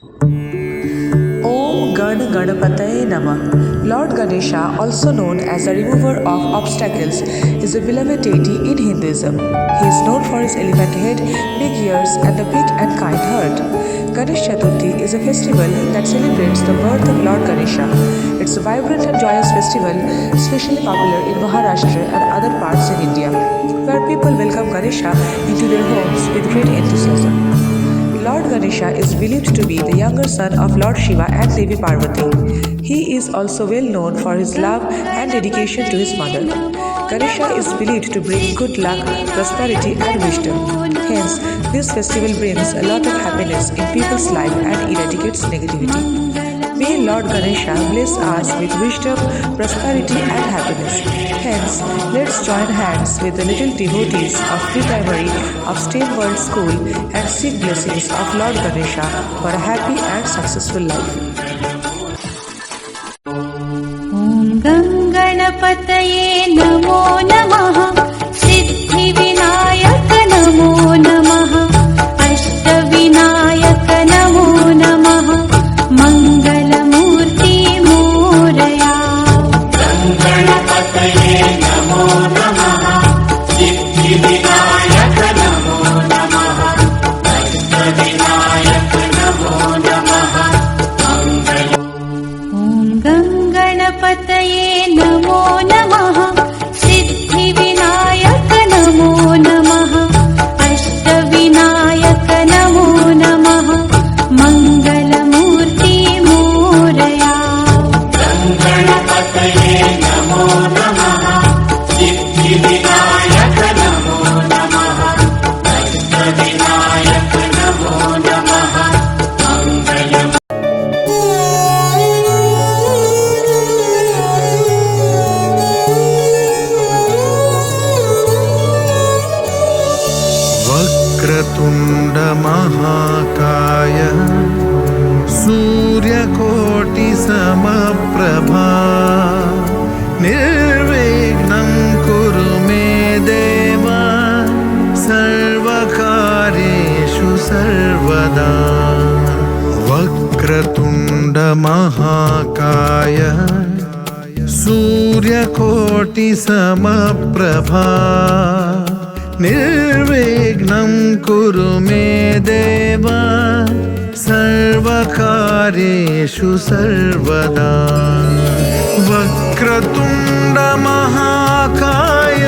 Om Gana Ganapataye Namah. Lord Ganesha, also known as the remover of obstacles, is a beloved deity in Hinduism. He is known for his elephant head, big ears, and a big and kind heart. Ganesh Chaturthi is a festival that celebrates the birth of Lord Ganesha. It's a vibrant and joyous festival, especially popular in Maharashtra and other parts in India, where people welcome Ganesha into their homes with great enthusiasm. Lord Ganesha is believed to be the younger son of Lord Shiva and Devi Parvati. He is also well known for his love and dedication to his mother. Ganesha is believed to bring good luck, prosperity, and wisdom. Hence, this festival brings a lot of happiness in people's life and eradicates negativity. May Lord Ganesha bless us with wisdom, prosperity, and happiness. Hence, let's join hands with the little devotees of pre-primary of STEM World School and seek blessings of Lord Ganesha for a happy and successful life. ॐ गणपतये नमो नमः सिद्धिविनायक नमो नमः अष्टविनायक नमो नमः मङ्गलमूर्ति मोरया गणपतये नमो नमः सिद्धिविनायक नमो नमः अष्टविनायक नमो नमः ॐ गणपतये नमो नमः सिद्धिविनायक नमो नमः अष्टविनायक नमो नमः मङ्गलमूर्ति मोरया गणपतये नमो नमः सिद्धिविनायक नमो नमः अष्टविनायक नमो नमः मङ्गलम् वक्रतुण्डमहाकाय सूर्यकोटिसमप्रभा निर्विघ्नं कुरु मे देव सर्वकार्येषु सर्वदा वक्रतुण्डमहाकाय सूर्यकोटिसमप्रभा निर्विघ्नं कुरु मे देव सर्वकार्येषु सर्वदा वक्रतुण्डमहाकाय